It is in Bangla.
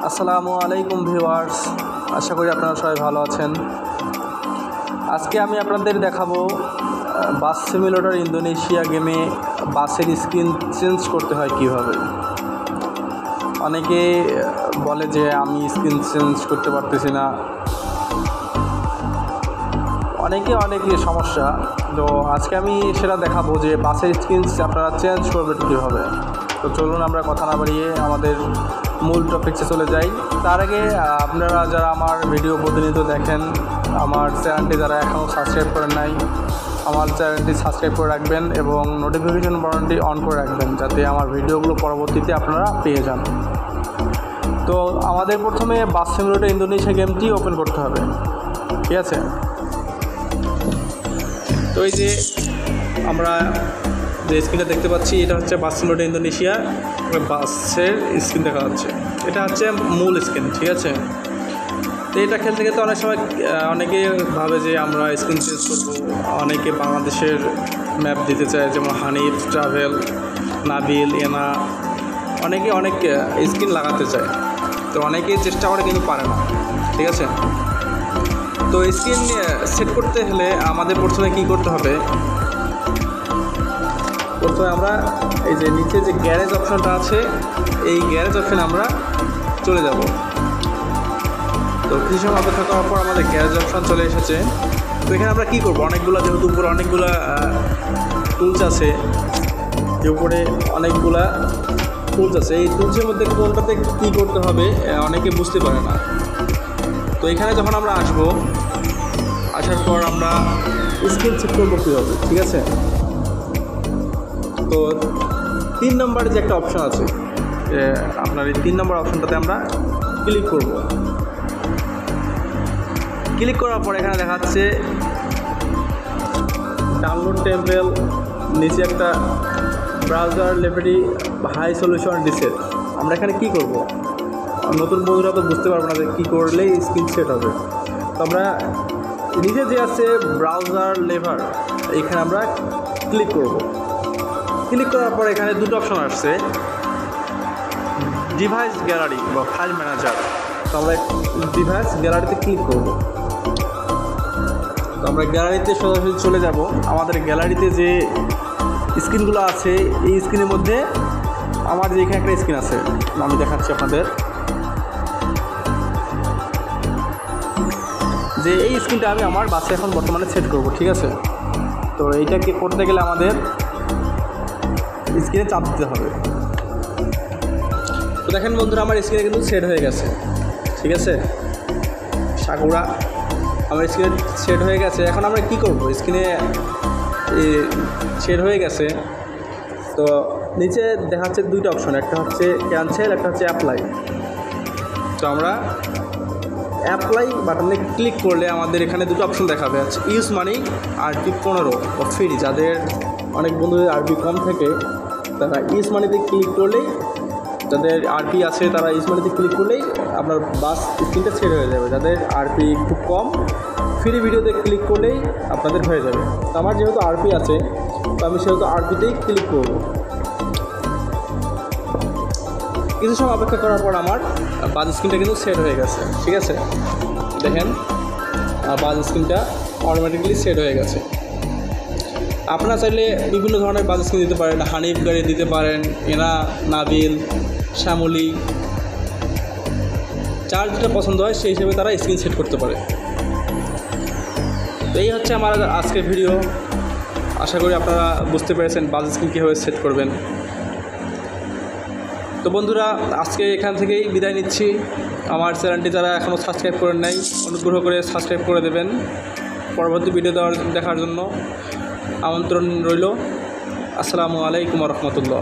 আসসালামু আলাইকুম ভিউয়ার্স, আশা করি আপনারা সবাই ভালো আছেন। আজকে আমি আপনাদের দেখাবো বাস সিমুলেটর ইন্দোনেশিয়া গেমে বাসের স্ক্রিন চেঞ্জ করতে হয় কিভাবে। অনেকে বলে যে আমি স্ক্রিন চেঞ্জ করতে পারতেছি না, অনেকে সমস্যা। তো আজকে আমি সেটা দেখাবো যে বাসের স্ক্রিন আপনারা চেঞ্জ করবেন কীভাবে। তো চলুন আমরা কথা না বাড়িয়ে আমাদের মূল টপিকসে চলে যাই। তার আগে আপনারা যারা আমার ভিডিও প্রতিনিয়ত দেখেন, আমার চ্যানেলটি যারা এখনও সাবস্ক্রাইব করেন নাই, আমার চ্যানেলটি সাবস্ক্রাইব করে রাখবেন এবং নোটিফিকেশন বাটনটি অন করে রাখবেন, যাতে আমার ভিডিওগুলো পরবর্তীতে আপনারা পেয়ে যান। তো আমাদের প্রথমে বাস সিমুলেটর ইন্দোনেশিয়া গেমটি ওপেন করতে হবে, ঠিক আছে। তো এই যে আমরা যে স্ক্রিনটা দেখতে পাচ্ছি, এটা হচ্ছে বাস সিমুলেটর ইন্দোনেশিয়া বাসের স্ক্রিন দেখা যাচ্ছে। এটা হচ্ছে মূল স্ক্রিন, ঠিক আছে। তো এটা খেলতে খেলতে অনেক সময় অনেকে ভাবে যে আমরা স্ক্রিন চেঞ্জ করবো। অনেকে বাংলাদেশের ম্যাপ দিতে চায়, যেমন হানিফ ট্রাভেল, নাবিল, এনা, অনেকে অনেক স্ক্রিন লাগাতে চায়। তো অনেকেই চেষ্টা করে কিন্তু পারে না, ঠিক আছে। তো স্ক্রিন সেট করতে হলে আমাদের প্রথমে কী করতে হবে, প্রথমে আমরা এই যে নিচে যে গ্যারেজ অপশনটা আছে, এই গ্যারেজ অপশানে আমরা চলে যাব। তো কিছু সময় অপেক্ষা করার পর আমাদের গ্যারেজ অপশান চলে এসেছে। তো এখানে আমরা কী করবো, অনেকগুলো যেহেতু উপরে অনেকগুলা টুলস আছে, যে উপরে অনেকগুলা টুলস আছে, এই টুলসের মধ্যে কোনটাতে কী করতে হবে অনেকে বুঝতে পারে না। তো এখানে যখন আমরা আসবো, আসার পর আমরা স্ক্রিন সেট করবো কীভাবে, ঠিক আছে। তো 3 নম্বরে যে একটা অপশান আছে, আপনার এই 3 নম্বর অপশানটাতে আমরা ক্লিক করব। ক্লিক করার পর এখানে দেখাচ্ছে ডাউনলোড টেম্পেল, নিচে একটা ব্রাউজার লেভেলি হাই সলিউশন ডিসেট। আমরা এখানে কি করব, নতুন বন্ধুরা তো বুঝতে পারবো না যে কী করলেই স্ক্রিন সেট হবে। তো আমরা নিচে যে আছে ব্রাউজার লেভার, এখানে আমরা ক্লিক করব। ক্লিক করার পর এখানে দুটো অপশন আসছে, ডিভাইস গ্যালারি বা ফাইল ম্যানেজার। তো আমরা ডিভাইস গ্যালারিতে ক্লিক করব। তো আমরা গ্যালারিতে সরাসরি চলে যাব। আমাদের গ্যালারিতে যে স্ক্রিনগুলো আছে, এই স্ক্রিনের মধ্যে আমার যে এখানে একটা স্ক্রিন আছে, আমি দেখাচ্ছি আপনাদের, যে এই স্ক্রিনটা আমি আমার বাসে এখন বর্তমানে সেট করব, ঠিক আছে। তো এইটাকে করতে গেলে আমাদের স্ক্রিনে চাপ দিতে হবে। তো দেখেন বন্ধুরা, আমার স্ক্রিনে কিন্তু সেট হয়ে গেছে, ঠিক আছে। সাকুরা আমার স্ক্রিনে সেট হয়ে গেছে। এখন আমরা কি করব, স্ক্রিনে সেট হয়ে গেছে। তো নিচে দেখাচ্ছে দুইটা অপশন, একটা হচ্ছে ক্যান্সেল, একটা হচ্ছে অ্যাপ্লাই। তো আমরা অ্যাপ্লাই বাটনে ক্লিক করলে আমাদের এখানে দুটো অপশন দেখাবে, আছে ইউজ মানি আরপি 15 বা ফ্রি। যাদের অনেক বন্ধুদের আরপি কম থাকে, তারা ইউজ মানিতে ক্লিক করলেই, যাদের আরপি আছে তারা ইউজ মানিতে ক্লিক করলেই আপনার বাস স্ক্রিনটা সেট হয়ে যাবে। যাদের আরপি খুব কম, ফ্রি ভিডিওতে ক্লিক করলেই আপনাদের হয়ে যাবে। তো আমার যেহেতু আরপি আছে, তো আমি সেহেতু আরপিতেই ক্লিক করব। কিছু সময় অপেক্ষা করার পর আমার বাস স্ক্রিনটা কিন্তু সেট হয়ে গেছে, ঠিক আছে। দেখেন বাস স্ক্রিনটা অটোমেটিক্যালি সেট হয়ে গেছে। আপনারা চাইলে বিভিন্ন ধরনের বাস স্ক্রিন দিতে পারেন, হানিফ গাড়ি দিতে পারেন, এনা, নাবিল, শ্যামলী, যার যেটা পছন্দ হয় সেই হিসেবে তারা স্ক্রিন সেট করতে পারে। তো এই হচ্ছে আমার আজকের ভিডিও। আশা করি আপনারা বুঝতে পেরেছেন বাস স্ক্রিন কীভাবে সেট করবেন। তো বন্ধুরা, আজকে এখান থেকেই বিদায় নিচ্ছি। আমার চ্যানেলটি যারা এখনও সাবস্ক্রাইব করেন নাই, অনুগ্রহ করে সাবস্ক্রাইব করে দেবেন। পরবর্তী ভিডিও দেখার জন্য আমন্ত্রণ রইল। আসসালামু আলাইকুম ওয়া রাহমাতুল্লাহ।